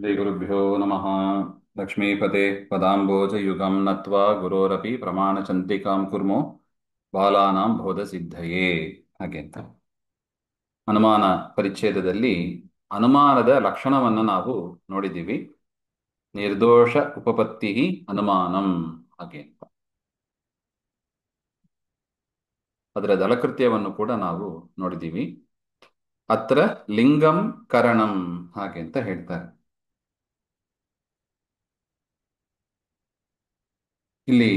ಶ್ರೀಗುರುಭ್ಯೋ ನಮಃ. ಲಕ್ಷ್ಮೀಪತೆ ಪದಾಂಬೋಜಯುಗಂ ನತ್ವಾ ಗುರೋರಪಿ ಪ್ರಮಾಣಚಂದ್ರಿಕಾಂ ಕುರ್ಮೋ ಬಾಲಾನಾಂ ಬೋಧಸಿದ್ಧಯೇ. ಹಾಗೆ ಅಂತ ಅನುಮಾನ ಪರಿಚ್ಛೇದದಲ್ಲಿ ಅನುಮಾನದ ಲಕ್ಷಣವನ್ನು ನಾವು ನೋಡಿದ್ದೀವಿ. ನಿರ್ದೋಷ ಉಪಪತ್ತಿ ಅನುಮಾನಂ ಹಾಗೆ ಅಂತ ಅದರ ದಲಕೃತ್ಯವನ್ನು ಕೂಡ ನಾವು ನೋಡಿದ್ದೀವಿ. ಅತ್ರ ಲಿಂಗಂ ಕರಣಂ ಹಾಗೆ ಅಂತ ಹೇಳ್ತಾರೆ. ಇಲ್ಲಿ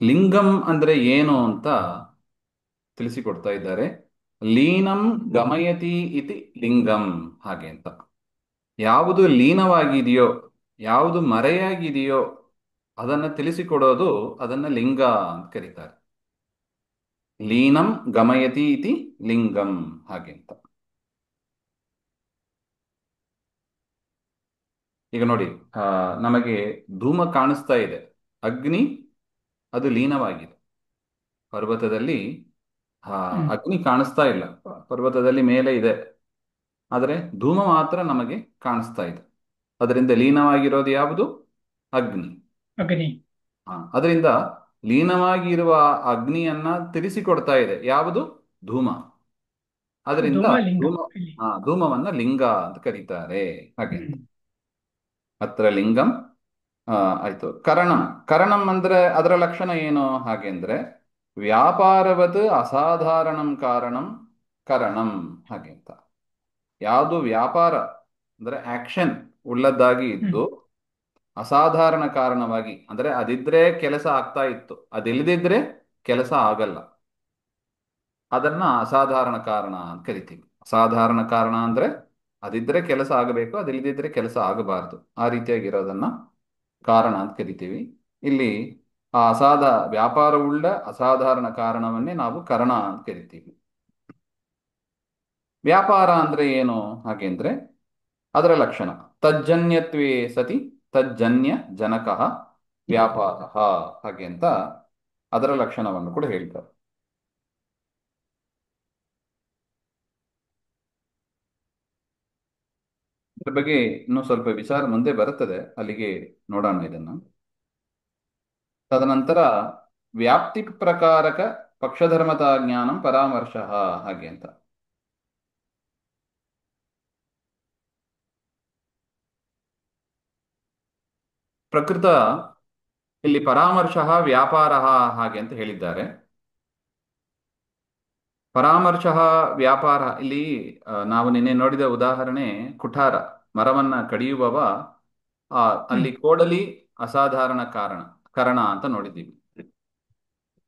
ಲಿಂಗಂ ಅಂದ್ರೆ ಏನು ಅಂತ ತಿಳಿಸಿಕೊಡ್ತಾ ಇದ್ದಾರೆ. ಲೀನಂ ಗಮಯತಿ ಇತಿ ಲಿಂಗಂ ಹಾಗೆ ಅಂತ. ಯಾವುದು ಲೀನವಾಗಿದೆಯೋ, ಯಾವುದು ಮರೆಯಾಗಿದೆಯೋ ಅದನ್ನು ತಿಳಿಸಿಕೊಡೋದು, ಅದನ್ನ ಲಿಂಗ ಅಂತ ಕರೀತಾರೆ. ಲೀನಂ ಗಮಯತಿ ಇತಿ ಲಿಂಗಂ ಹಾಗೆ ಅಂತ. ಈಗ ನೋಡಿ, ನಮಗೆ ಧೂಮ ಕಾಣಿಸ್ತಾ ಇದೆ, ಅಗ್ನಿ ಅದು ಲೀನವಾಗಿದೆ. ಪರ್ವತದಲ್ಲಿ ಅಗ್ನಿ ಕಾಣಿಸ್ತಾ ಇಲ್ಲ, ಪರ್ವತದಲ್ಲಿ ಮೇಲೆ ಇದೆ, ಆದರೆ ಧೂಮ ಮಾತ್ರ ನಮಗೆ ಕಾಣಿಸ್ತಾ ಇದೆ. ಅದರಿಂದ ಲೀನವಾಗಿರೋದು ಯಾವುದು? ಅಗ್ನಿ. ಅಗ್ನಿ. ಅದರಿಂದ ಲೀನವಾಗಿರುವ ಅಗ್ನಿಯನ್ನ ತಿಳಿಸಿಕೊಡ್ತಾ ಇದೆ ಯಾವುದು? ಧೂಮ. ಅದರಿಂದ ಧೂಮ ಲಿಂಗ ಧೂಮ ಇಲ್ಲಿ. ಧೂಮವನ್ನ ಲಿಂಗ ಅಂತ ಕರೀತಾರೆ ಹಾಗೆ ಅಂತ. ಹ್ಮ್. ಅತ್ರ ಲಿಂಗಂ. ಆಯ್ತು. ಕರಣಂ. ಕರಣಂ ಅಂದ್ರೆ ಅದರ ಲಕ್ಷಣ ಏನು ಹಾಗೆ ಅಂದ್ರೆ ವ್ಯಾಪಾರವತ್ ಅಸಾಧಾರಣಂ ಕಾರಣಂ ಕರಣಂ ಹಾಗೆ ಅಂತ. ಯಾವುದು ವ್ಯಾಪಾರ ಅಂದ್ರೆ ಆಕ್ಷನ್ ಉಳ್ಳದ್ದಾಗಿ ಹ್ಮ್. ಇದ್ದು ಅಸಾಧಾರಣ ಕಾರಣವಾಗಿ, ಅಂದ್ರೆ ಅದಿದ್ರೆ ಕೆಲಸ ಆಗ್ತಾ ಇತ್ತು, ಅದಿಲ್ಲದಿದ್ರೆ ಕೆಲಸ ಆಗಲ್ಲ, ಅದನ್ನ ಅಸಾಧಾರಣ ಕಾರಣ ಅಂತ ಕರಿತೀವಿ. ಅಸಾಧಾರಣ ಕಾರಣ ಅಂದ್ರೆ ಅದಿದ್ರೆ ಕೆಲಸ ಆಗಬೇಕು, ಅದಿಲ್ಲದಿದ್ರೆ ಕೆಲಸ ಆಗಬಾರದು, ಆ ರೀತಿಯಾಗಿರೋದನ್ನ ಕಾರಣ ಅಂತ ಕರಿತೀವಿ. ಇಲ್ಲಿ ಆ ವ್ಯಾಪಾರವುಳ್ಳ ಅಸಾಧಾರಣ ಕಾರಣವನ್ನೇ ನಾವು ಕರಣ ಅಂತ ಕರಿತೀವಿ. ವ್ಯಾಪಾರ ಅಂದ್ರೆ ಏನು ಹಾಗೆ ಅಂದ್ರೆ ಅದರ ಲಕ್ಷಣ ತಜ್ಜನ್ಯತ್ವೇ ಸತಿ ತಜ್ಜನ್ಯ ಜನಕಃ ವ್ಯಾಪಾರ ಹಾಗೆ ಅಂತ ಅದರ ಲಕ್ಷಣವನ್ನು ಕೂಡ ಹೇಳ್ತಾರೆ. ಇದ್ರ ಬಗ್ಗೆ ಇನ್ನೂ ಸ್ವಲ್ಪ ವಿಚಾರ ಮುಂದೆ ಬರುತ್ತದೆ, ಅಲ್ಲಿಗೆ ನೋಡೋಣ ಇದನ್ನು. ತದನಂತರ ವ್ಯಾಪ್ತಿ ಪ್ರಕಾರಕ ಪಕ್ಷಧರ್ಮತಾ ಜ್ಞಾನಂ ಪರಾಮರ್ಶ ಹಾಗೆ ಅಂತ. ಪ್ರಕೃತ ಇಲ್ಲಿ ಪರಾಮರ್ಶ ವ್ಯಾಪಾರ ಹಾಗೆ ಅಂತ ಹೇಳಿದ್ದಾರೆ. ಪರಾಮರ್ಶ ವ್ಯಾಪಾರ ಇಲ್ಲಿ ನಾವು ನಿನ್ನೆ ನೋಡಿದ ಉದಾಹರಣೆ ಕುಠಾರ, ಮರವನ್ನ ಕಡಿಯುವವ, ಹ್ಮ್. ಅಲ್ಲಿ ಕೋಡಲಿ ಅಸಾಧಾರಣ ಕರಣ ಅಂತ ನೋಡಿದ್ದೀವಿ.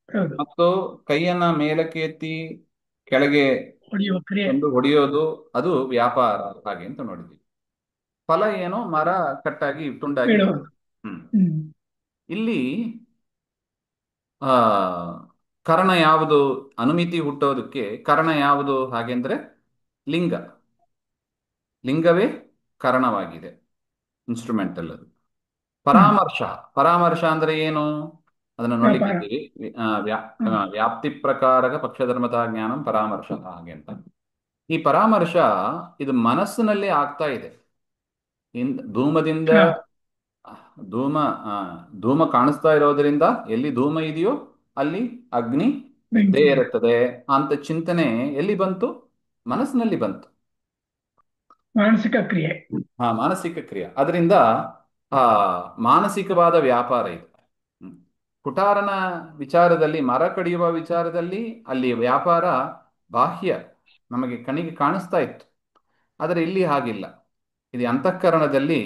ಹೌದು. ಮತ್ತು ಕೈಯನ್ನ ಮೇಲಕ್ಕೆ ಎತ್ತಿ ಕೆಳಗೆ ಹೊಡೆಯುವ ಕ್ರಿಯೆ. ಒಂದು ಹೊಡೆಯೋದು, ಅದು ವ್ಯಾಪಾರ ಹಾಗೆ ಅಂತ ನೋಡಿದ್ದೀವಿ. ಫಲ ಏನು? ಮರ ಕಟ್ಟಾಗಿ ತುಂಡಾಗಿ ಬೀಳುವುದು. ಬೀಳುತ್ತೆ. ಹ್ಮ್. ಹ್ಮ್. ಇಲ್ಲಿ ಆ ಕರ್ಣ ಯಾವುದು? ಅನುಮಿತಿ ಹುಟ್ಟೋದಕ್ಕೆ ಕಾರಣ ಯಾವುದು ಹಾಗೆಂದ್ರೆ ಲಿಂಗ. ಲಿಂಗವೇ ಕಾರಣವಾಗಿದೆ, ಇನ್ಸ್ಟ್ರೂಮೆಂಟಲ್ ಅದು. ಹ್ಮ್. ಪರಾಮರ್ಶ. ಪರಾಮರ್ಶ ಅಂದ್ರೆ ಏನು? ಅದನ್ನು ವ್ಯಾಪಾರ. ನೋಡ್ಲಿಕ್ಕಿದ್ದೀವಿ. ಹ್ಮ್. ವ್ಯಾಪ್ತಿ ಪ್ರಕಾರಕ ಪಕ್ಷಧರ್ಮತಾ ಜ್ಞಾನಂ ಪರಾಮರ್ಶ ಹಾಗೆ ಅಂತ. ಈ ಪರಾಮರ್ಶ ಇದು ಮನಸ್ಸಿನಲ್ಲಿ ಆಗ್ತಾ ಇದೆ. ಧೂಮದಿಂದ ಹಾ. ಧೂಮ ಆ, ಧೂಮ ಕಾಣಿಸ್ತಾ ಇರೋದ್ರಿಂದ ಎಲ್ಲಿ ಧೂಮ ಇದೆಯೋ ಅಲ್ಲಿ ಅಗ್ನಿ ಇದ್ದೇ ಬೆಂಕಿ. ಇರುತ್ತದೆ ಅಂತ ಚಿಂತನೆ ಎಲ್ಲಿ ಬಂತು? ಮನಸ್ಸಿನಲ್ಲಿ ಬಂತು. ಮಾನಸಿಕ ಕ್ರಿಯೆ. ಮಾನಸಿಕ ಕ್ರಿಯೆ. ಅದರಿಂದ ಆ ಮಾನಸಿಕವಾದ ವ್ಯಾಪಾರ ಇದು. ಹ್ಮ್. ಕುಟಾರನ ವಿಚಾರದಲ್ಲಿ, ಮರ ಕಡಿಯುವ ವಿಚಾರದಲ್ಲಿ ಅಲ್ಲಿ ವ್ಯಾಪಾರ ಬಾಹ್ಯ, ನಮಗೆ ಕಣಿಗೆ ಕಾಣಿಸ್ತಾ ಇತ್ತು. ಆದರೆ ಇಲ್ಲಿ ಹಾಗಿಲ್ಲ, ಇದು ಅಂತಃಕರಣದಲ್ಲಿ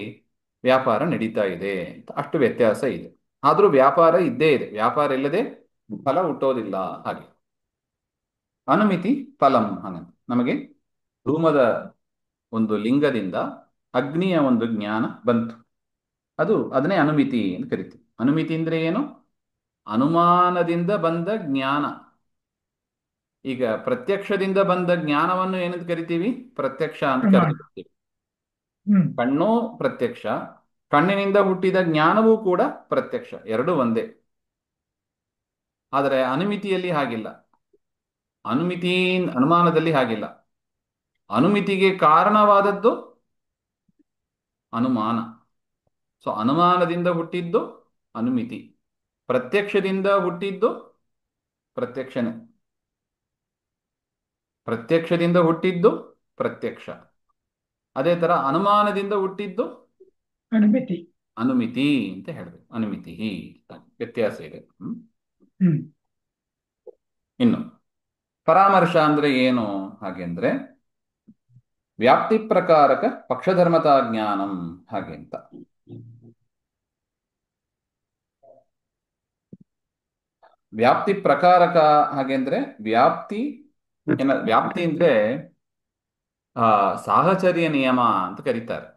ವ್ಯಾಪಾರ ನಡೀತಾ ಇದೆ ಅಂತ, ಅಷ್ಟು ವ್ಯತ್ಯಾಸ ಇದೆ. ಆದರೂ ವ್ಯಾಪಾರ ಇದ್ದೇ ಇದೆ, ವ್ಯಾಪಾರ ಇಲ್ಲದೆ ಫಲ ಹುಟ್ಟೋದಿಲ್ಲ ಹಾಗೆ. ಅನುಮಿತಿ ಫಲಂ ಹಾಗೆ ನಮಗೆ ಧೂಮದ ಒಂದು ಲಿಂಗದಿಂದ ಅಗ್ನಿಯ ಒಂದು ಜ್ಞಾನ ಬಂತು, ಅದನ್ನೇ ಅನುಮಿತಿ ಅಂತ ಕರಿತೀವಿ. ಅನುಮಿತಿ ಅಂದ್ರೆ ಏನು? ಅನುಮಾನದಿಂದ ಬಂದ ಜ್ಞಾನ. ಈಗ ಪ್ರತ್ಯಕ್ಷದಿಂದ ಬಂದ ಜ್ಞಾನವನ್ನು ಏನಂತ ಕರಿತೀವಿ? ಪ್ರತ್ಯಕ್ಷ ಅಂತ ಪ್ರಮಾಣ. ಕರೆದಿರ್ತೀವಿ. ಹ್ಮ್. ಕಣ್ಣು ಪ್ರತ್ಯಕ್ಷ, ಕಣ್ಣಿನಿಂದ ಹುಟ್ಟಿದ ಜ್ಞಾನವೂ ಕೂಡ ಪ್ರತ್ಯಕ್ಷ, ಎರಡೂ ಒಂದೇ. ಆದರೆ ಅನುಮಿತಿಯಲ್ಲಿ ಹಾಗಿಲ್ಲ. ಅನುಮಾನದಲ್ಲಿ ಹಾಗಿಲ್ಲ. ಅನುಮಿತಿಗೆ ಕಾರಣವಾದದ್ದು ಅನುಮಾನ. ಸೊ ಅನುಮಾನದಿಂದ ಹುಟ್ಟಿದ್ದು ಅನುಮಿತಿ, ಪ್ರತ್ಯಕ್ಷದಿಂದ ಹುಟ್ಟಿದ್ದು ಪ್ರತ್ಯಕ್ಷನೇ, ಪ್ರತ್ಯಕ್ಷದಿಂದ ಹುಟ್ಟಿದ್ದು ಪ್ರತ್ಯಕ್ಷ. ಅದೇ ತರ ಅನುಮಾನದಿಂದ ಹುಟ್ಟಿದ್ದು ಅನುಮಿತಿ. ಅನುಮಿತಿ ಅಂತ ಹೇಳ್ಬೇಕು. ಅನುಮಿತಿ ವ್ಯತ್ಯಾಸ ಇದೆ. ಹ್ಮ್. ಇನ್ನು ಪರಾಮರ್ಶ ಅಂದ್ರೆ ಏನು ಹಾಗೆಂದ್ರೆ ವ್ಯಾಪ್ತಿ ಪ್ರಕಾರಕ ಪಕ್ಷಧರ್ಮತಾ ಜ್ಞಾನಂ ಹಾಗೆ ಅಂತ. ವ್ಯಾಪ್ತಿ ಪ್ರಕಾರಕ ಹಾಗೆಂದ್ರೆ ವ್ಯಾಪ್ತಿ ವ್ಯಾಪ್ತಿ ಅಂದ್ರೆ ಸಾಹಚರ್ಯ ನಿಯಮ ಅಂತ ಕರೀತಾರೆ.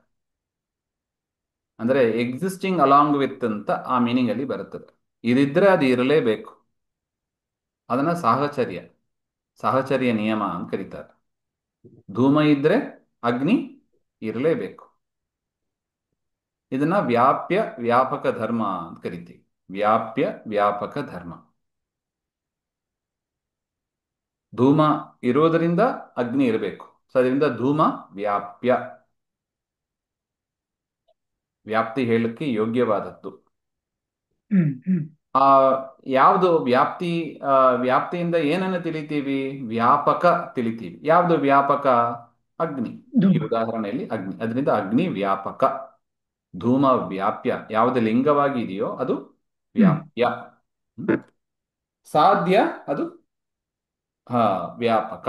ಅಂದ್ರೆ ಎಕ್ಸಿಸ್ಟಿಂಗ್ ಅಲಾಂಗ್ ವಿತ್ ಅಂತ ಆ ಮೀನಿಂಗ್ ಅಲ್ಲಿ ಬರುತ್ತದೆ. ಇದಿದ್ರೆ ಅದು ಇರಲೇಬೇಕು, ಅದನ್ನ ಸಾಹಚರ್ಯ, ಸಾಹಚರ್ಯ ನಿಯಮ ಅಂತ ಕರೀತಾರೆ. ಧೂಮ ಇದ್ರೆ ಅಗ್ನಿ ಇರಲೇಬೇಕು. ಇದನ್ನ ವ್ಯಾಪ್ಯ ವ್ಯಾಪಕ ಧರ್ಮ ಅಂತ ಕರಿತೀವಿ. ವ್ಯಾಪ್ಯ ವ್ಯಾಪಕ ಧರ್ಮ. ಧೂಮ ಇರೋದರಿಂದ ಅಗ್ನಿ ಇರಬೇಕು. ಸೊ ಅದರಿಂದ ಧೂಮ ವ್ಯಾಪ್ಯ, ವ್ಯಾಪ್ತಿ ಹೇಳಕ್ಕೆ ಯೋಗ್ಯವಾದದ್ದು. ಹ್ಮ್. ಹ್ಮ್. ಆ ಯಾವುದು ವ್ಯಾಪ್ತಿ, ವ್ಯಾಪ್ತಿಯಿಂದ ಏನನ್ನು ತಿಳಿತೀವಿ? ವ್ಯಾಪಕ ತಿಳಿತೀವಿ. ಯಾವುದು ವ್ಯಾಪಕ? ಅಗ್ನಿ. ಈ ಧೂಮ. ಉದಾಹರಣೆಯಲ್ಲಿ ಅಗ್ನಿ, ಅದರಿಂದ ಅಗ್ನಿ ವ್ಯಾಪಕ. ಧೂಮ ವ್ಯಾಪ್ಯ, ಯಾವುದು ಲಿಂಗವಾಗಿ ಇದೆಯೋ ಅದು ಹ್ಮ್. ವ್ಯಾಪ್ಯ. ಸಾಧ್ಯ ಅದು ವ್ಯಾಪಕ.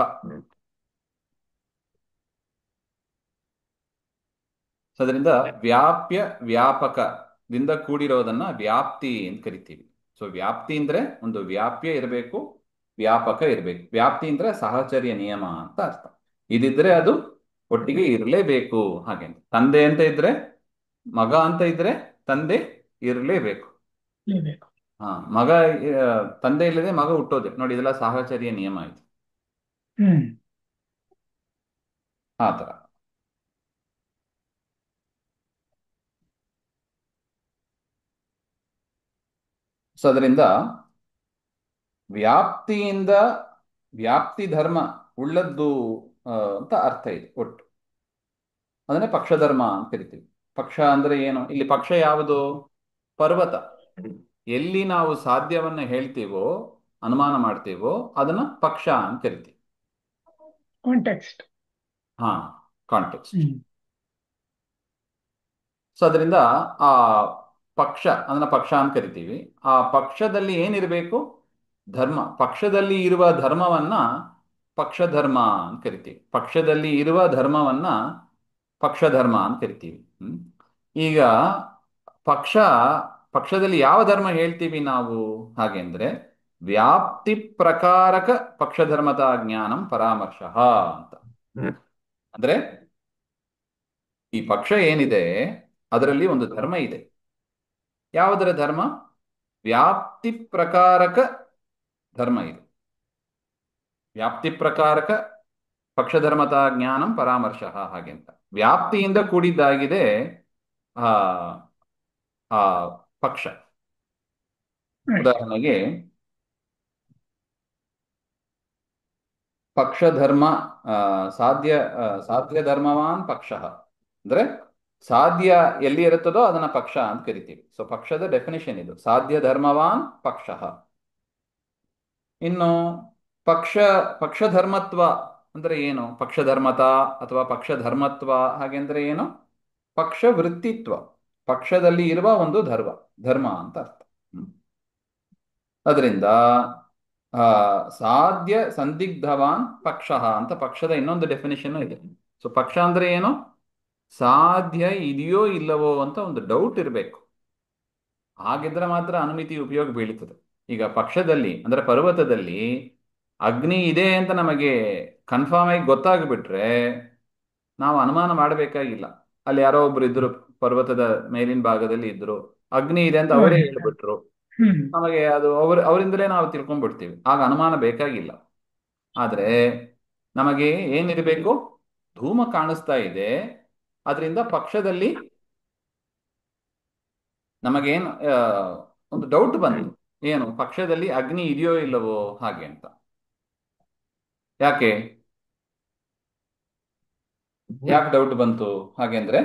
ಸೊ ಅದರಿಂದ ವ್ಯಾಪ್ಯ ವ್ಯಾಪಕದಿಂದ ಕೂಡಿರೋದನ್ನ ವ್ಯಾಪ್ತಿ ಅಂತ ಕರಿತೀವಿ. ಸೊ ವ್ಯಾಪ್ತಿ ಅಂದ್ರೆ ಒಂದು ವ್ಯಾಪ್ಯ ಇರಬೇಕು, ವ್ಯಾಪಕ ಇರಬೇಕು. ವ್ಯಾಪ್ತಿ ಅಂದ್ರೆ ಸಹಚರ್ಯ ನಿಯಮ ಅಂತ ಅರ್ಥ. ಇದಿದ್ರೆ ಅದು ಒಟ್ಟಿಗೆ ಇರಲೇಬೇಕು. ಹಾಗೆ ತಂದೆ ಅಂತ ಇದ್ರೆ ಮಗ ಅಂತ ಇದ್ರೆ ತಂದೆ ಇರಲೇಬೇಕು. ಇರ್ಲೇಬೇಕು. ಮಗ ತಂದೆ ಇಲ್ಲದೆ ಮಗ ಹುಟ್ಟೋದೆ ನೋಡಿ, ಇದೆಲ್ಲ ಸಾಹಚರ್ಯ ನಿಯಮ ಆಯ್ತು. ಹ್ಮ್. ಆ ತರ. ಸೊ ಅದರಿಂದ ವ್ಯಾಪ್ತಿಯಿಂದ ವ್ಯಾಪ್ತಿ ಧರ್ಮ ಉಳ್ಳದ್ದು ಅಂತ ಅರ್ಥ ಇದೆ ಒಟ್ಟು. ಅದನ್ನೇ ಪಕ್ಷಧರ್ಮ ಅಂತ ಕರಿತೀವಿ. ಪಕ್ಷ ಅಂದ್ರೆ ಏನು? ಇಲ್ಲಿ ಪಕ್ಷ ಯಾವುದು? ಪರ್ವತ. ಎಲ್ಲಿ ನಾವು ಸಾಧ್ಯವನ್ನ ಹೇಳ್ತೀವೋ, ಅನುಮಾನ ಮಾಡ್ತೀವೋ ಅದನ್ನ ಪಕ್ಷ ಅಂತ ಕರಿತೀವಿ. ಕಾಂಟೆಕ್ಸ್ಟ್. ಹಾ, ಕಾಂಟೆಕ್ಸ್ಟ್. ಹ್ಮ್. ಸೊ ಅದರಿಂದ ಆ ಪಕ್ಷ ಅದನ್ನ ಪಕ್ಷ ಅಂತ ಕರಿತೀವಿ. ಆ ಪಕ್ಷದಲ್ಲಿ ಏನಿರಬೇಕು? ಧರ್ಮ. ಪಕ್ಷದಲ್ಲಿ ಇರುವ ಧರ್ಮವನ್ನ ಪಕ್ಷಧರ್ಮ ಅಂತ ಕರಿತೀವಿ. ಪಕ್ಷದಲ್ಲಿ ಇರುವ ಧರ್ಮವನ್ನ ಪಕ್ಷಧರ್ಮ ಅಂತ ಕರಿತೀವಿ. ಈಗ ಪಕ್ಷ, ಪಕ್ಷದಲ್ಲಿ ಯಾವ ಧರ್ಮ ಹೇಳ್ತೀವಿ ನಾವು ಹಾಗೆಂದ್ರೆ ವ್ಯಾಪ್ತಿ ಪ್ರಕಾರಕ ಪಕ್ಷಧರ್ಮತಾ ಜ್ಞಾನಂ ಪರಾಮರ್ಶ ಅಂತ. ಅಂದ್ರೆ ಈ ಪಕ್ಷ ಏನಿದೆ ಅದರಲ್ಲಿ ಒಂದು ಧರ್ಮ ಇದೆ. ಯಾವುದರ ಧರ್ಮ? ವ್ಯಾಪ್ತಿ ಪ್ರಕಾರಕ ಧರ್ಮ ಇದೆ. ವ್ಯಾಪ್ತಿ ಪ್ರಕಾರಕ ಪಕ್ಷಧರ್ಮತಾ ಜ್ಞಾನಂ ಪರಾಮರ್ಶ ಹಾಗೆ ಅಂತ. ವ್ಯಾಪ್ತಿಯಿಂದ ಕೂಡಿದ್ದಾಗಿದೆ ಆ ಆ ಪಕ್ಷ. ಉದಾಹರಣೆಗೆ ಪಕ್ಷಧರ್ಮ ಸಾಧ್ಯ ಸಾಧ್ಯ ಧರ್ಮವಾನ್ ಪಕ್ಷ ಅಂದ್ರೆ ಸಾಧ್ಯ ಎಲ್ಲಿ ಇರುತ್ತದೋ ಅದನ್ನ ಪಕ್ಷ ಅಂತ ಕರಿತೀವಿ. ಸೊ ಪಕ್ಷದ ಡೆಫಿನಿಷನ್ ಇದು, ಸಾಧ್ಯ ಧರ್ಮವಾನ್ ಪಕ್ಷ. ಇನ್ನು ಪಕ್ಷ ಪಕ್ಷಧರ್ಮತ್ವ ಅಂದ್ರೆ ಏನು? ಪಕ್ಷಧರ್ಮತ ಅಥವಾ ಪಕ್ಷಧರ್ಮತ್ವ ಹಾಗೆಂದ್ರೆ ಏನು? ಪಕ್ಷ ವೃತ್ತಿತ್ವ, ಪಕ್ಷದಲ್ಲಿ ಇರುವ ಒಂದು ಧರ್ಮ ಅಂತ ಅರ್ಥ. ಅದರಿಂದ ಸಾಧ್ಯ ಸಂದಿಗ್ಧವಾನ್ ಪಕ್ಷ ಅಂತ ಪಕ್ಷದ ಇನ್ನೊಂದು ಡೆಫಿನೇಷನ್ ಇದೆ. ಸೊ ಪಕ್ಷ ಅಂದ್ರೆ ಏನು? ಸಾಧ್ಯ ಇದೆಯೋ ಇಲ್ಲವೋ ಅಂತ ಒಂದು ಡೌಟ್ ಇರಬೇಕು. ಹಾಗಿದ್ರೆ ಮಾತ್ರ ಅನುಮಿತಿ ಉಪಯೋಗ ಬೀಳುತ್ತದೆ. ಈಗ ಪಕ್ಷದಲ್ಲಿ ಅಂದ್ರೆ ಪರ್ವತದಲ್ಲಿ ಅಗ್ನಿ ಇದೆ ಅಂತ ನಮಗೆ ಕನ್ಫರ್ಮ್ ಆಗಿ ಗೊತ್ತಾಗ್ಬಿಟ್ರೆ ನಾವು ಅನುಮಾನ ಮಾಡಬೇಕಾಗಿಲ್ಲ. ಅಲ್ಲಿ ಯಾರೋ ಒಬ್ರು ಇದ್ರು, ಪರ್ವತದ ಮೇಲಿನ ಭಾಗದಲ್ಲಿ ಇದ್ರು, ಅಗ್ನಿ ಇದೆ ಅಂತ ಅವರೇ ಹೇಳ್ಬಿಟ್ರು, ಹ್ಮ್. ನಮಗೆ ಅದು ಅವರಿಂದಲೇ ನಾವು ತಿಳ್ಕೊಂಡ್ಬಿಡ್ತೀವಿ. ಆಗ ಅನುಮಾನ ಬೇಕಾಗಿಲ್ಲ. ಆದ್ರೆ ನಮಗೆ ಏನಿರಬೇಕು? ಧೂಮ ಕಾಣಿಸ್ತಾ ಇದೆ, ಅದರಿಂದ ಪಕ್ಷದಲ್ಲಿ ನಮಗೇನು ಒಂದು ಡೌಟ್ ಬಂತು, ಏನು ಪಕ್ಷದಲ್ಲಿ ಅಗ್ನಿ ಇದೆಯೋ ಇಲ್ಲವೋ ಹಾಗೆ ಅಂತ. ಯಾಕೆ? ಯಾಕೆ ಡೌಟ್ ಬಂತು ಹಾಗೆಂದ್ರೆ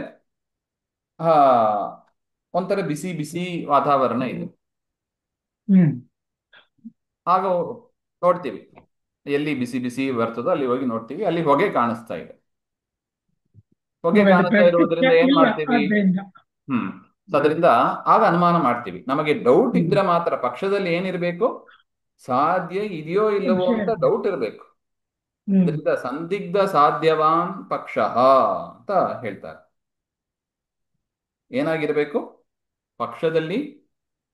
ಆ ಒಂಥರ ಬಿಸಿ ಬಿಸಿ ವಾತಾವರಣ ಇದೆ. ಹ್ಮ್ ಆಗ ನೋಡ್ತೀವಿ, ಎಲ್ಲಿ ಬಿಸಿ ಬಿಸಿ ಬರ್ತದೋ ಅಲ್ಲಿ ಹೋಗಿ ನೋಡ್ತೀವಿ, ಅಲ್ಲಿ ಹೊಗೆ ಕಾಣಿಸ್ತಾ ಇದೆ. ಹೊಗೆ ನಮಗೆ ಅದು ಕಾಣಿಸ್ತಾ ಪ್ರತ್ಯಕ್ಷ ಇರುವುದರಿಂದ ಏನ್ ಇಲ್ಲ ಮಾಡ್ತೀವಿ? ಆದ್ರಿಂದ. ಹ್ಮ್ ಸೊ ಅದರಿಂದ ಆಗ ಅನುಮಾನ ಮಾಡ್ತೀವಿ. ನಮಗೆ ಡೌಟ್ ಹ್ಮ್ ಇದ್ರೆ ಮಾತ್ರ ಪಕ್ಷದಲ್ಲಿ ಏನಿರಬೇಕು, ಸಾಧ್ಯ ಇದೆಯೋ ಇಲ್ಲವೋ ಸಂಶಯ ಅಂತ ಇರ್ಬೇಕು. ಡೌಟ್ ಇರಬೇಕು. ಹ್ಮ್ ಅದರಿಂದ ಸಂದಿಗ್ಧ ಸಾಧ್ಯವಾನ್ ಪಕ್ಷ ಅಂತ ಹೇಳ್ತಾರೆ. ಏನಾಗಿರ್ಬೇಕು? ಪಕ್ಷದಲ್ಲಿ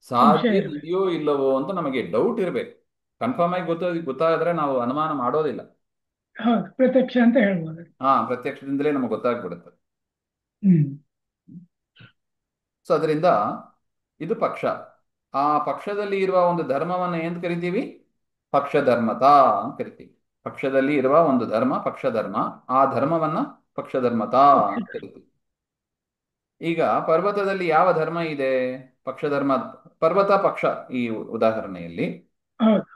ಸಂಶಯ ಸಾಧ್ಯ ಇರ್ಬೇಕು. ಇದೆಯೋ ಇಲ್ಲವೋ ಅಂತ ನಮಗೆ ಡೌಟ್ ಇರಬೇಕು. ಕನ್ಫರ್ಮ್ ಆಗಿ ಗೊತ್ತಾದ್ರೆ ನಾವು ಅನುಮಾನ ಮಾಡೋದಿಲ್ಲ. ಹೌದು, ಪ್ರತ್ಯಕ್ಷ ಅಂತ ಹೇಳ್ಬೋದು. ಹಾ, ಪ್ರತ್ಯಕ್ಷದಿಂದಲೇ ನಮಗೆ ಗೊತ್ತಾಗ್ಬಿಡುತ್ತೆ. ಹ್ಮ್ ಸೊ ಅದರಿಂದ ಇದು ಪಕ್ಷ. ಆ ಪಕ್ಷದಲ್ಲಿ ಇರುವ ಒಂದು ಧರ್ಮವನ್ನ ಏನ್ ಕರಿತೀವಿ? ಪಕ್ಷಧರ್ಮತ ಅಂತ ಕರಿತೀವಿ. ಪಕ್ಷದಲ್ಲಿ ಇರುವ ಒಂದು ಧರ್ಮ ಪಕ್ಷಧರ್ಮ, ಆ ಧರ್ಮವನ್ನ ಪಕ್ಷಧರ್ಮತ ಅಂತ ಪಕ್ಷ. ಕರಿತೀವಿ. ಈಗ ಪರ್ವತದಲ್ಲಿ ಯಾವ ಧರ್ಮ ಇದೆ? ಪಕ್ಷಧರ್ಮ. ಪರ್ವತ ಪಕ್ಷ ಈ ಉದಾಹರಣೆಯಲ್ಲಿ. ಹೌದು.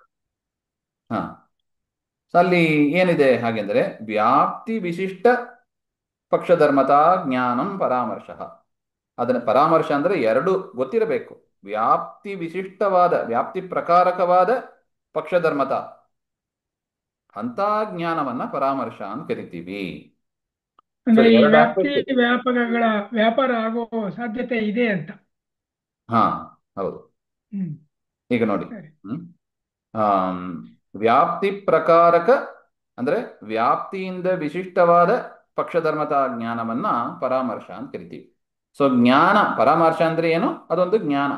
ಹಾ, ಸೊ ಅಲ್ಲಿ ಏನಿದೆ ಹಾಗೆಂದ್ರೆ ವ್ಯಾಪ್ತಿ ವಿಶಿಷ್ಟ ಪಕ್ಷಧರ್ಮತಾ ಜ್ಞಾನಂ ಪರಾಮರ್ಶ. ಅದನ್ನ ಪರಾಮರ್ಶ ಅಂದ್ರೆ ಎರಡು ಗೊತ್ತಿರಬೇಕು. ವ್ಯಾಪ್ತಿ ವಿಶಿಷ್ಟವಾದ, ವ್ಯಾಪ್ತಿ ಪ್ರಕಾರಕವಾದ ಪಕ್ಷಧರ್ಮತ, ಅಂತ ಜ್ಞಾನವನ್ನ ಪರಾಮರ್ಶ ಅಂತ ಕರಿತೀವಿ. ಸೊ ಅಂದ್ರೆ ಈ ಎರಡು ವ್ಯಾಪ್ತಿ ಆಸ್ಪೆಕ್ಟ್. ವ್ಯಾಪಕಗಳ ವ್ಯಾಪಾರ ಆಗೋ ಸಾಧ್ಯತೆ ಇದೆ ಅಂತ. ಹಾ, ಹೌದು. ಹ್ಮ್ ಈಗ ನೋಡಿ. ಸರಿ. ಹ್ಮ್ ಆಮ್, ವ್ಯಾಪ್ತಿ ಪ್ರಕಾರಕ ಅಂದ್ರೆ ವ್ಯಾಪ್ತಿಯಿಂದ ವಿಶಿಷ್ಟವಾದ ಪಕ್ಷಧರ್ಮತಾ ಜ್ಞಾನವನ್ನ ಪರಾಮರ್ಶ ಅಂತ ಕರಿತೀವಿ. ಸೊ ಜ್ಞಾನ ಪರಾಮರ್ಶ ಅಂದ್ರೆ ಏನು? ಅದೊಂದು ಜ್ಞಾನ.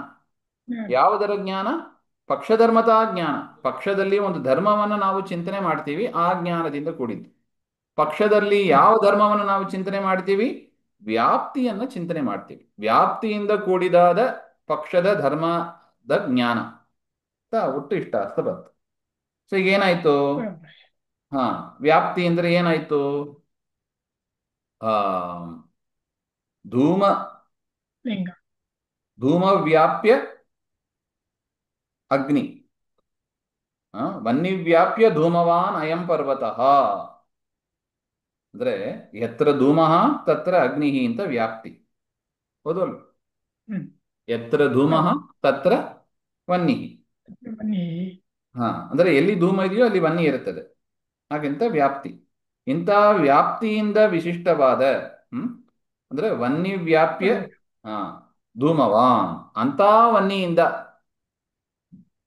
ಹ್ಮ್. ಯಾವುದರ ಜ್ಞಾನ? ಪಕ್ಷಧರ್ಮತಾ ಜ್ಞಾನ. ಪಕ್ಷದಲ್ಲಿ ಒಂದು ಧರ್ಮವನ್ನು ನಾವು ಚಿಂತನೆ ಮಾಡ್ತೀವಿ, ಆ ಜ್ಞಾನದಿಂದ ಕೂಡಿದ್ದು. ಪಕ್ಷದಲ್ಲಿ ಯಾವ ಧರ್ಮವನ್ನು ನಾವು ಚಿಂತನೆ ಮಾಡ್ತೀವಿ? ವ್ಯಾಪ್ತಿಯನ್ನ ಚಿಂತನೆ ಮಾಡ್ತೀವಿ. ವ್ಯಾಪ್ತಿಯಿಂದ ಕೂಡಿದಾದ ಪಕ್ಷದ ಧರ್ಮದ ಜ್ಞಾನ ಅಂತ ಒಟ್ಟು ಇಷ್ಟ ಅರ್ಥ ಬಂತು. ಸೊ ಈಗ ಏನಾಯ್ತು? ಬರೋಬ್ಬರಿ. ಹಾ, ವ್ಯಾಪ್ತಿ ಅಂದ್ರೆ ಏನಾಯ್ತು? ಆ ಧೂಮ ಲಿಂಗ. ಧೂಮ ವ್ಯಾಪ್ಯ ಅಗ್ನಿ, ವನ್ನಿವ್ಯಾಪ್ಯ ಧೂಮವಾನ್ ಅಯಂ ಪರ್ವತಃ. ಅಂದ್ರೆ ಯತ್ರ ಧೂಮಃ ತತ್ರ ಅಗ್ನಿ ಅಂತ ವ್ಯಾಪ್ತಿ. ಹೌದಲ್ಲ? ಹ್ಮ್ ಯತ್ರ ಧೂಮಃ ಹೌದು. ತತ್ರ ವನ್ನಿ. ಬನ್ನಿ. ಹಾ, ಅಂದ್ರೆ ಎಲ್ಲಿ ಧೂಮ ಇದೆಯೋ ಅಲ್ಲಿ ವನ್ನಿ ಇರುತ್ತದೆ. ಹಾಗೆಂತ ವ್ಯಾಪ್ತಿ. ಇಂಥ ವ್ಯಾಪ್ತಿಯಿಂದ ವಿಶಿಷ್ಟವಾದ, ಹ್ಮ್ ಅಂದ್ರೆ ವನ್ನಿ ವ್ಯಾಪ್ಯ, ಪರ್ವತ. ಹಾ, ಧೂಮವಾನ್ ಅಂತ ವನ್ನಿಯಿಂದ.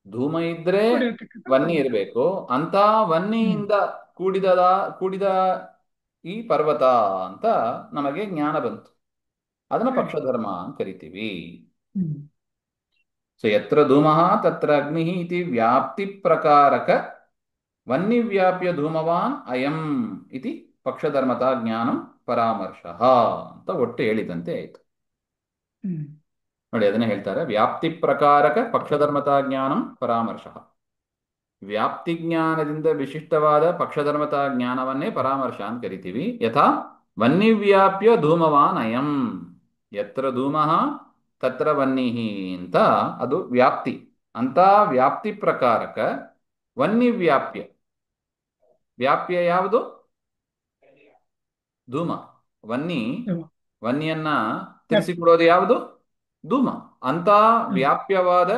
ಧೂಮ ಇದ್ರೆ ಕೂಡಿರ್ತಕ್ಕಂಥ ವನ್ನಿ ಪರ್ವತ. ಇರಬೇಕು. ಅಂತ ಹ್ಮ್ ವನ್ನಿಯಿಂದ ಕೂಡಿದ ಕೂಡಿದ ಈ ಪರ್ವತ ಅಂತ ನಮಗೆ ಜ್ಞಾನ ಬಂತು. ಅದನ್ನ ಸರಿ. ಪಕ್ಷಧರ್ಮ ಅಂತ ಕರಿತೀವಿ. ಹ್ಮ್ ಸೊ ಯತ್ರ ಧೂಮಃ ತತ್ರ ಅಗ್ನಿ ಇತಿ ವ್ಯಾಪ್ತಿ ಪ್ರಕಾರಕ ವನ್ನಿವ್ಯಾಪ್ಯ ಧೂಮವಾನ್ ಅಯಂ ಇತಿ ಪಕ್ಷಧರ್ಮತಾ ಜ್ಞಾನಂ ಪರಾಮರ್ಶ ಅಂತ ಒಟ್ಟು ಹೇಳಿದಂತೆ ಆಯ್ತು. ಹ್ಮ್ ನೋಡಿ, ಅದನ್ನೇ ಹೇಳ್ತಾರೆ, ವ್ಯಾಪ್ತಿ ಪ್ರಕಾರಕ ಪಕ್ಷಧರ್ಮತಾ ಜ್ಞಾನಂ ಪರಾಮರ್ಶ. ವ್ಯಾಪ್ತಿ ಜ್ಞಾನದಿಂದ ವಿಶಿಷ್ಟವಾದ ಪಕ್ಷಧರ್ಮತಾ ಜ್ಞಾನವನ್ನೇ ಪರಾಮರ್ಶ ಅಂತ ಕರಿತೀವಿ. ಯಥಾ ವನ್ನಿವ್ಯಾಪ್ಯ ಧೂಮವಾನ್ ಅಯಂ. ಯತ್ರ ಧೂಮಃ ತತ್ರ ವನ್ನಿಃ ಅಂತ ಅದು ವ್ಯಾಪ್ತಿ. ಅಂತ ವ್ಯಾಪ್ತಿ ಪ್ರಕಾರಕ ವನ್ನಿವ್ಯಾಪ್ಯ. ವ್ಯಾಪ್ಯ ಯಾವುದು? ಧೂಮ. ವನ್ನಿ, ಇದು ವನ್ನಿಯನ್ನ ವ್ಯಾಪ್ತಿ. ತಿಳಿಸಿಕೊಡೋದು ಯಾವುದು? ಧೂಮ. ಅಂತ ಹ್ಮ್ ವ್ಯಾಪ್ಯವಾದ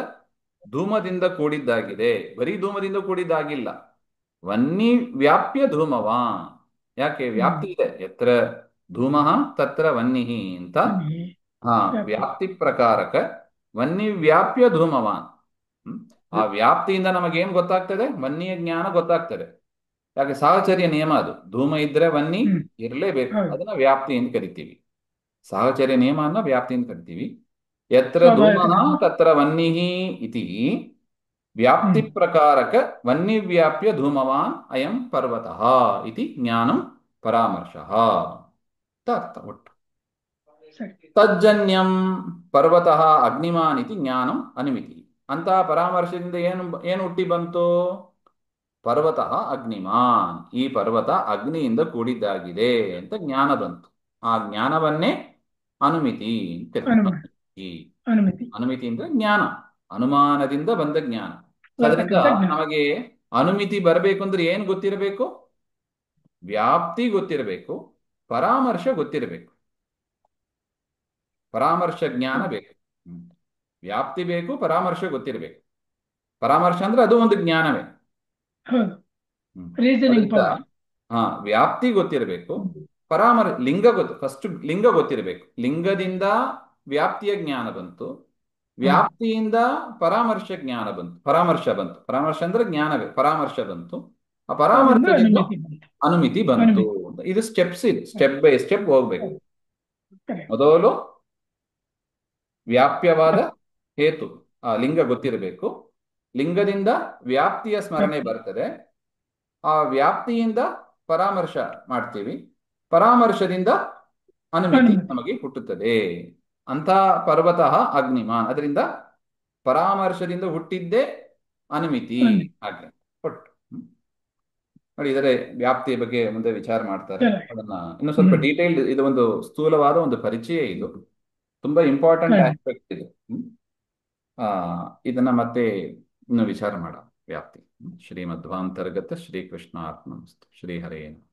ಧೂಮದಿಂದ ಕೂಡಿದ್ದಾಗಿದೆ. ಬರೀ ಧೂಮದಿಂದ ಕೂಡಿದ್ದಾಗಿಲ್ಲ, ವನ್ನಿ ವ್ಯಾಪ್ಯ ಧೂಮವಾನ್. ಯಾಕೆ? ಹ್ಮ್ ವ್ಯಾಪ್ತಿ ಇದೆ. ಎತ್ರ ಧೂಮಃ ತತ್ರ ವನ್ನಿಃ ಅಂತ. ಬನ್ನಿ. ಹಾ, ವ್ಯಾಪ್ತಿ. ವ್ಯಾಪ್ತಿ ಪ್ರಕಾರಕ ವನ್ನಿ ವ್ಯಾಪ್ಯ ಧೂಮವಾನ್. ಹ್ಮ್. ಆ ವ್ಯಾಪ್ತಿಯಿಂದ ನಮಗೇನು ಗೊತ್ತಾಗ್ತದೆ? ವನ್ನಿಯ ಜ್ಞಾನ ಗೊತ್ತಾಗ್ತದೆ. ಯಾಕೆ? ಸಹಚರ್ಯ ನಿಯಮ ಅದು. ಧೂಮ ಇದ್ರೆ ವನ್ನಿ ಹ್ಮ್ ಇರಲೇಬೇಕು. ಹೌದು. ಅದನ್ನ ವ್ಯಾಪ್ತಿ ಅಂತ ಕರಿತೀವಿ. ಸಹಚರ್ಯ ನಿಯಮನ ವ್ಯಾಪ್ತಿ ಅಂತ ಕರಿತೀವಿ. ಯತ್ರ ಸ್ವಾಭಾವಿಕ ಧೂಮಃ ಧರ್ಮ. ತತ್ರ ವನ್ನಿಃ ಇತಿ ವ್ಯಾಪ್ತಿ ಹ್ಮ್ ಪ್ರಕಾರಕ ವನ್ನಿವ್ಯಾಪ್ಯ ಧೂಮವಾನ್ ಅಯಂ ಪರ್ವತಃ ಇತಿ ಜ್ಞಾನಂ ಪರಾಮರ್ಶಃ ಅಂತ ಅರ್ಥ ಒಟ್ಟು. ಸರಿ. ತಜ್ಜನ್ಯಂ ಪರ್ವತಃ ಅಗ್ನಿಮಾನ್ ಇತಿ ಜ್ಞಾನಂ ಅನಿಮಿತಿ. ಅಂತ ಪರಾಮರ್ಶದಿಂದ ಏನು ಏನು ಹುಟ್ಟಿ ಬಂತು? ಪರ್ವತಃ ಅಗ್ನಿಮಾನ್, ಈ ಪರ್ವತ ಅಗ್ನಿಯಿಂದ ಕೂಡಿದ್ದಾಗಿದೆ ಅಂತ ಜ್ಞಾನ ಬಂತು. ಆ ಜ್ಞಾನವನ್ನೇ ಅನುಮಿತಿ ಅಂತ ಕರಿತೀವಿ. ಅನುಮಾನ. ಈ ಅನುಮತಿ. ಅನುಮಿತಿ ಅಂದ್ರೆ ಜ್ಞಾನ, ಅನುಮಾನದಿಂದ ಬಂದ ಜ್ಞಾನ. ಸೊ ಅದರಿಂದ ಬರ್ತಕ್ಕಂಥ ಜ್ಞಾನ. ನಮಗೆ ಅನುಮಿತಿ ಬರಬೇಕು ಅಂದ್ರೆ ಏನು ಗೊತ್ತಿರಬೇಕು? ವ್ಯಾಪ್ತಿ ಗೊತ್ತಿರಬೇಕು, ಪರಾಮರ್ಶ ಗೊತ್ತಿರಬೇಕು. ಪರಾಮರ್ಶ ಜ್ಞಾನ ಬೇಕು. ಹ್ಮ್. ವ್ಯಾಪ್ತಿ ಬೇಕು, ಪರಾಮರ್ಶ ಗೊತ್ತಿರಬೇಕು. ಪರಾಮರ್ಶ ಅಂದ್ರೆ ಅದು ಒಂದು ಜ್ಞಾನವೇ. ಹೌದು. ಹ್ಮ್. ರೀಸನಿಂಗ್ ಅದರಿಂದ ಪವರ್. ಹಾ, ವ್ಯಾಪ್ತಿ ಗೊತ್ತಿರಬೇಕು. ಲಿಂಗ ಫಸ್ಟ್ ಲಿಂಗ ಗೊತ್ತಿರಬೇಕು. ಲಿಂಗದಿಂದ ವ್ಯಾಪ್ತಿಯ ಜ್ಞಾನ ಬಂತು, ವ್ಯಾಪ್ತಿಯಿಂದ ಪರಾಮರ್ಶ ಜ್ಞಾನ ಬಂತು, ಪರಾಮರ್ಶ ಬಂತು. ಪರಾಮರ್ಶ ಅಂದ್ರೆ ಜ್ಞಾನವೇ, ಪರಾಮರ್ಶ ಬಂತು. ಆ ಅವರಿಂದ ಪರಾಮರ್ಶದಿಂದ ಅನುಮತಿ ಬಂತು. ಅನುಮಿತಿ ಬಂತು. ಅನುಮತಿ. ಇದು ಸ್ಟೆಪ್ಸ್ ಇದೆ, ಸ್ಟೆಪ್ ಬೈ ಸ್ಟೆಪ್ ಹೋಗ್ಬೇಕು. ಕರೆಕ್ಟ್. ಮೊದಲು ವ್ಯಾಪ್ಯವಾದ ಹೇತು, ಆ ಲಿಂಗ ಗೊತ್ತಿರಬೇಕು. ಲಿಂಗದಿಂದ ವ್ಯಾಪ್ತಿಯ ಸ್ಮರಣೆ ಬರ್ತದೆ. ಆ ವ್ಯಾಪ್ತಿಯಿಂದ ಪರಾಮರ್ಶ ಮಾಡ್ತೀವಿ, ಪರಾಮರ್ಶದಿಂದ ಅನುಮಿತಿ ಅನುಮತಿ. ನಮಗೆ ಹುಟ್ಟುತ್ತದೆ. ಅಂತ ಪರ್ವತಃ ಅಗ್ನಿಮಾನ್, ಅದರಿಂದ ಪರಾಮರ್ಶದಿಂದ ಹುಟ್ಟಿದ್ದೇ ಅನುಮಿತಿ. ಅನುಮತಿ. ಹಾಗೆ ಕೊಟ್ಟು ನೋಡಿ. ಇದರ ವ್ಯಾಪ್ತಿಯ ಬಗ್ಗೆ ಮುಂದೆ ವಿಚಾರ ಮಾಡ್ತಾರೆ. ಚೆನ್ನಾಗಿ. ಅದನ್ನ ಇನ್ನು ಸ್ವಲ್ಪ ಹ್ಮ್. ಡೀಟೇಲ್ಡ್, ಇದು ಒಂದು ಸ್ಥೂಲವಾದ ಒಂದು ಪರಿಚಯ. ಇದು ತುಂಬಾ ಇಂಪಾರ್ಟೆಂಟ್ ಖಂಡಿತ. ಆಸ್ಪೆಕ್ಟ್ ಇದು. ಆ ಇದನ್ನ ಮತ್ತೆ ಇನ್ನು ವಿಚಾರ ಮಾಡ ವ್ಯಾಪ್ತಿ. ಶ್ರೀಮಧ್ವಾಂತರ್ಗತ ಶ್ರೀಕೃಷ್ಣ ಅರ್ಪಣಮಸ್ತು. ಶ್ರೀಹರೇ ನಮಃ.